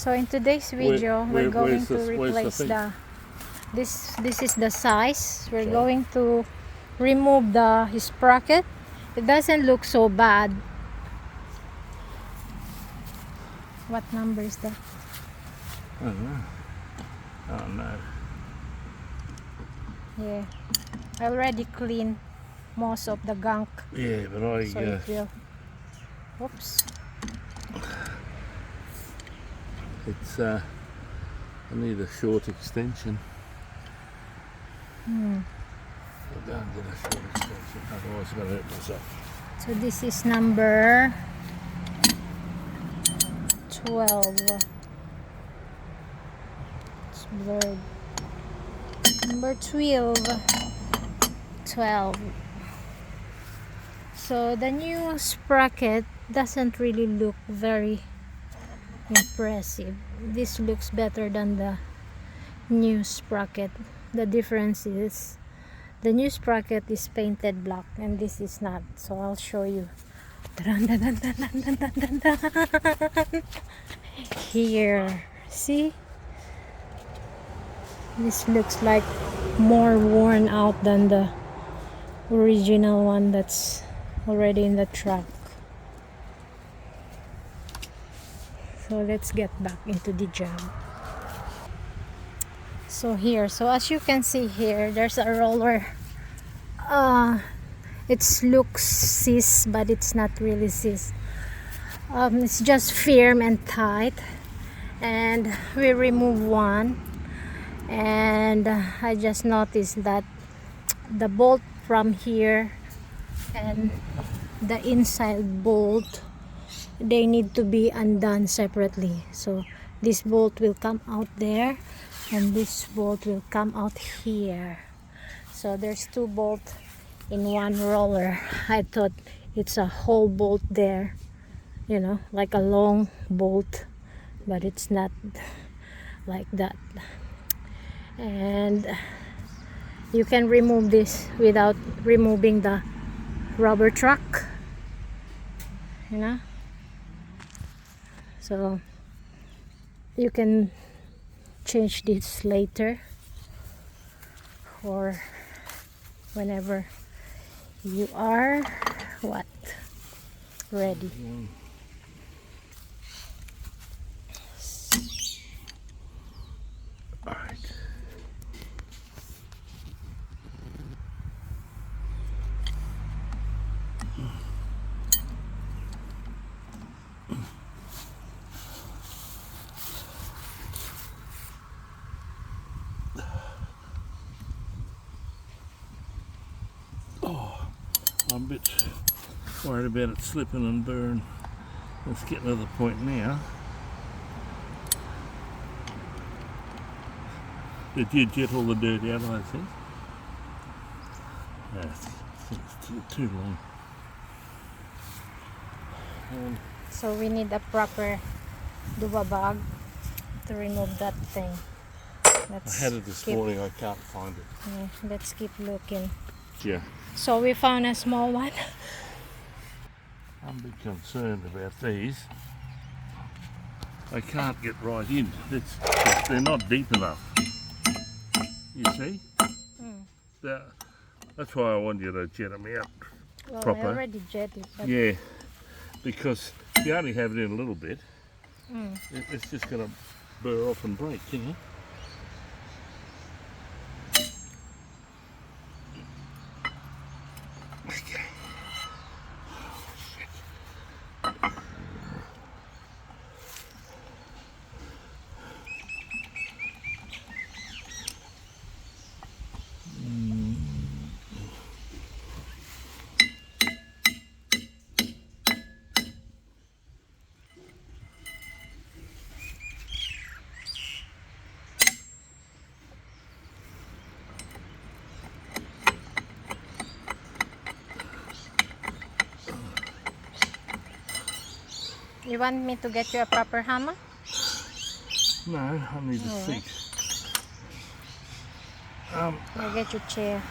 So in today's video, we're going to replace this is the size. We're going to remove the sprocket. It doesn't look so bad. What number is that? I don't know. Oh no. Yeah, I already cleaned most of the gunk. Yeah, but I So it will. Oops. It's I need a short extension. I don't get a short extension, otherwise I'm going to hurt myself. So this is number 12. It's blurred. Number 12. So the new sprocket doesn't really look very impressive. This looks better than the new sprocket. The difference is the new sprocket is painted black and this is not. So I'll show you. Here, see, this looks like more worn out than the original one that's already in the truck. So let's get back into the job. So as you can see here, there's a roller. It looks cis, but it's not really cis. It's just firm and tight, and we remove one, and I just noticed that the bolt from here and the inside bolt, they need to be undone separately. So this bolt will come out there and this bolt will come out here. So there's two bolts in one roller. I thought it's a whole bolt there, you know, like a long bolt, but it's not like that. And you can remove this without removing the rubber truck, you know. So you can change this later or whenever you are ready. All right. I'm a bit worried about it slipping and burn. Let's get to the point now. Did you get all the dirt out of those things? No, it's too long. So we need a proper duva bag to remove that thing. I had it this morning, I can't find it. Yeah, let's keep looking. Yeah. So we found a small one. I'm a bit concerned about these. I can't get right in. They're not deep enough. You see? That's why I want you to jet them out proper. I already jetted. Yeah, because if you only have it in a little bit, it's just going to burr off and break, you know? Okay. You want me to get you a proper hammer? No, I need a seat. I'll get your chair.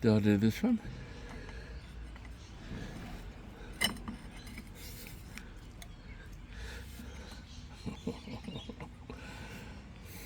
Do I do this one?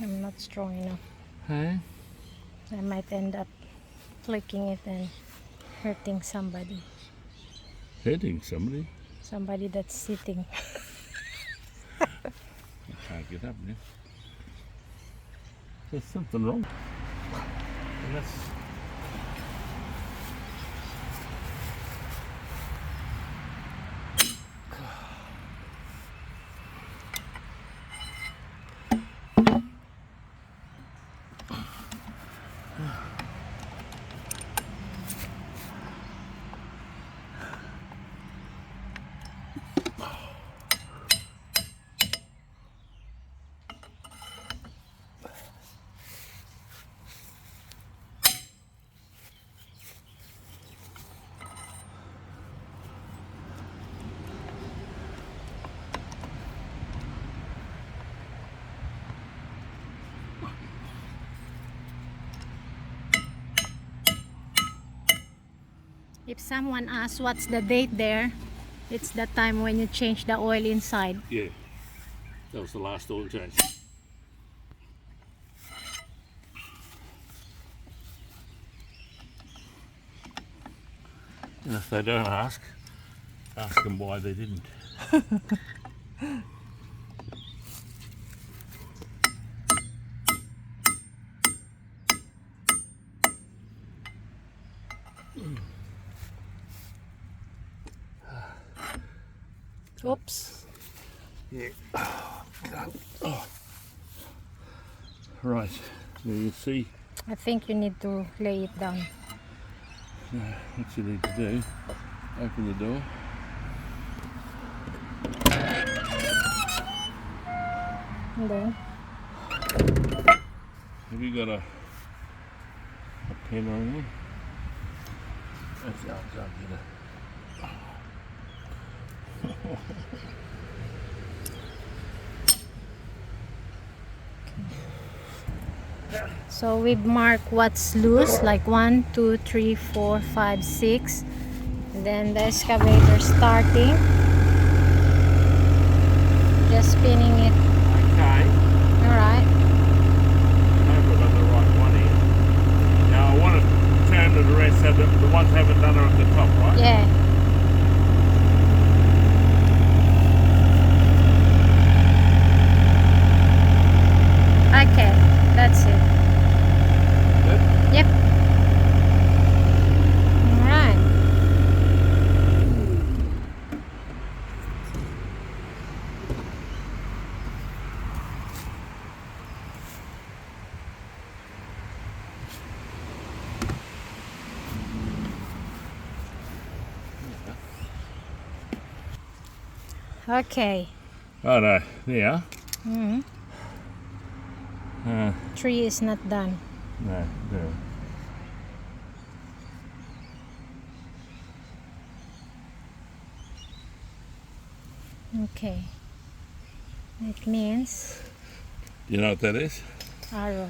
I'm not strong enough. Hey? I might end up flicking it and hurting somebody. Hurting somebody? Somebody that's sitting. I can't get up now. There's something wrong. And that's... If someone asks what's the date there, it's the time when you change the oil inside. Yeah. That was the last oil change. And if they don't ask them why they didn't. Oops. Yeah. Oh. Right. There you see. I think you need to lay it down. What you need to do, open the door. And then, Have you got a pen or anything? I'll get so we've marked what's loose, like 1, 2, 3, 4, 5, 6. And then the excavator starting. Just spinning it. Okay. Alright. I hope I got the right one here. Now I want to turn to the rest so that the ones haven't done are at the top, right? Yeah. Okay, that's it. Good? Yep. Alright. Okay. Oh no, there. Mm-hmm. 3 is not done. No. Okay. It means You know what that is? arrow.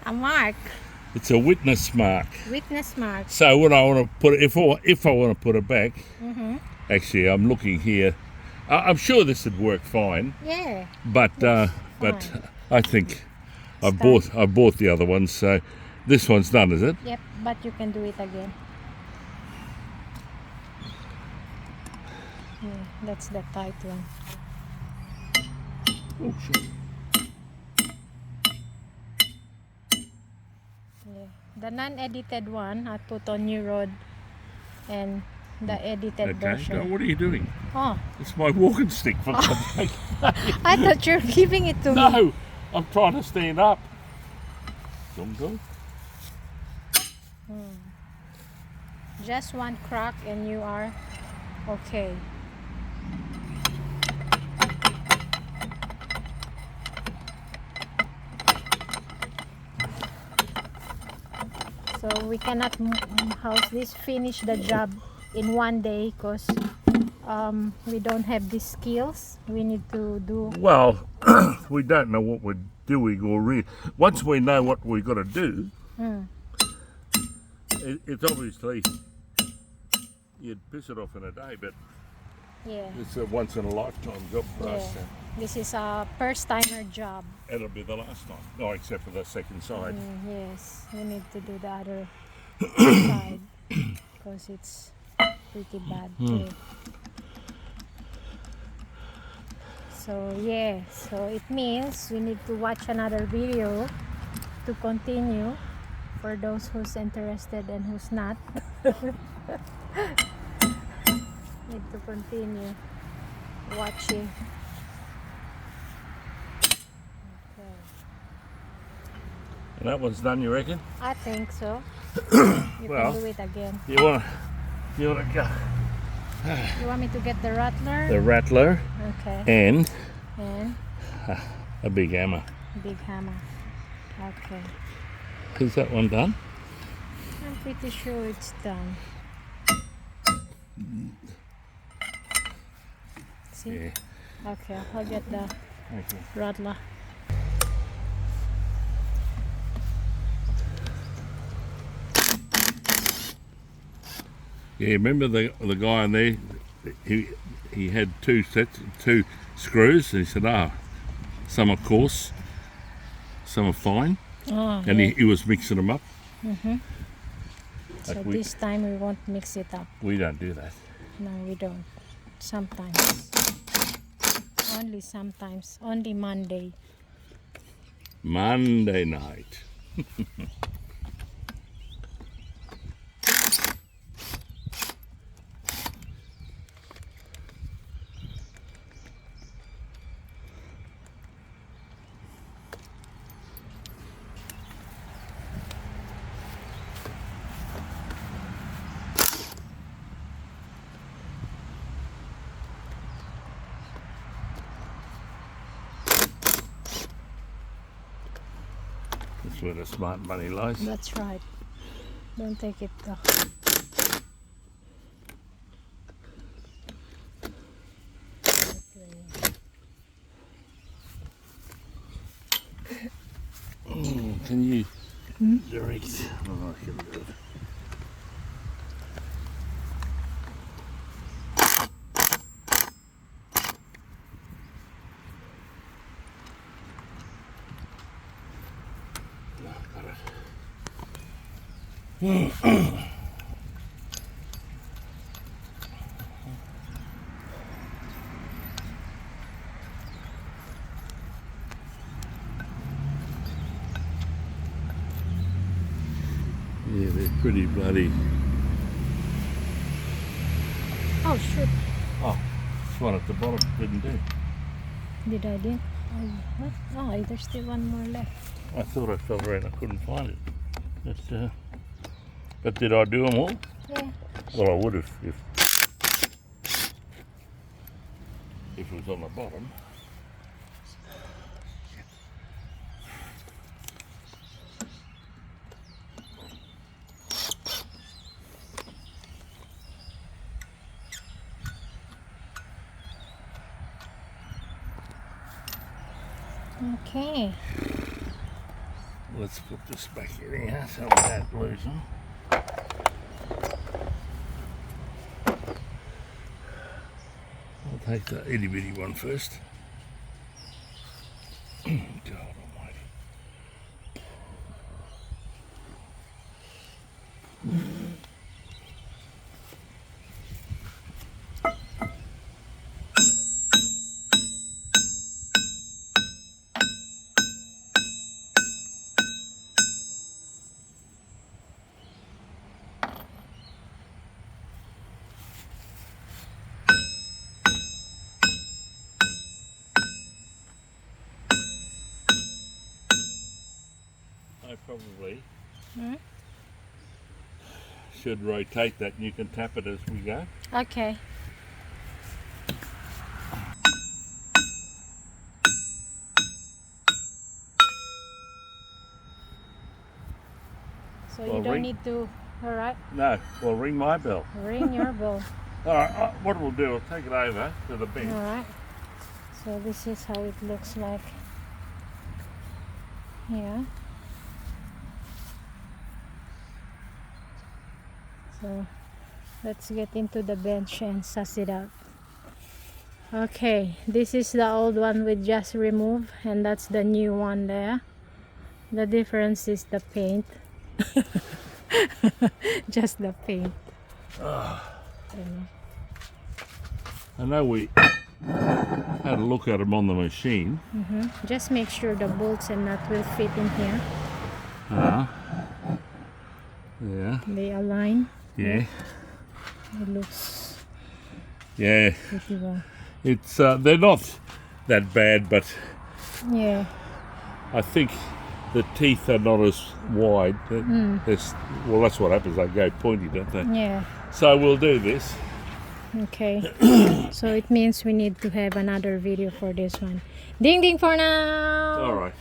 A mark. It's a witness mark. Witness mark. So what I want to put, if I want to put it back, Mm-hmm. actually I'm looking here. I'm sure this would work fine, Yeah. but fine. I think I Start. bought the other ones. So this one's done, is it? Yep, but you can do it again. Yeah, that's the tight one. Oh shit. Yeah. The non-edited one I put on New Road, and the edited Okay. version. Now, what are you doing? Oh, It's my walking stick, for God's sake. I thought you were giving it to me. No, I'm trying to stand up. Dum-dum. Just one crack and you are okay. So we cannot finish the job in one day because we don't have the skills. We need to do. Well, we don't know what we're doing or once we know what we've got to do, Mm. It's obviously, you'd piss it off in a day, but Yeah. it's a once in a lifetime job for Yeah. us. This is a first timer job. It'll be the last time. No, except for the second side. Yes, we need to do the other side because it's pretty bad too. So yeah, so it means we need to watch another video to continue for those who's interested and who's not. Need to continue watching. Okay. And that one's done, you reckon? I think so. You Well, can do it again. You wanna go You want me to get the rattler? the rattler Okay. and And a big hammer. big hammer. Okay. Is that one done? I'm pretty sure it's done. See? Yeah. Okay, I'll get the Okay. rattler. Yeah, remember the guy in there? He had two screws, and he said, some are coarse, some are fine, Oh, and yeah. he was mixing them up. So Like this time we won't mix it up. we don't do that. No, we don't. Sometimes. Only sometimes. Only Monday. Monday night. That's where the smart money lies. That's right. Don't take it though. Can you direct? Oh, I can do it. No, got it. Yeah, they're pretty bloody. Oh shoot. Oh, this one at the bottom didn't do. Did I do? What? Oh, there's still one more left. I thought I fell around, I couldn't find it. But did I do them all? Yeah. Well, I would have if it was on the bottom. Okay. Let's put this back in here so we don't lose them. I'll take the itty bitty one first. God almighty. I probably should rotate that and you can tap it as we go. Okay. So Well, you don't ring- need to, alright, No, well, ring my bell. ring your bell. All right, what we'll do, I'll take it over to the bench. Alright. So this is how it looks like. Yeah. So let's get into the bench and suss it out. Okay, this is the old one we just removed, and that's the new one there. The difference is the paint. Just the paint. I know we had a look at them on the machine. Just make sure the bolts and nut will fit in here. Yeah. They align. Yeah. It looks Yeah. pretty well. It's they're not that bad, but Yeah. I think the teeth are not as wide. Well, that's what happens. They go pointy, don't they? Yeah. So we'll do this. Okay. So it means we need to have another video for this one. Ding ding for now. All right.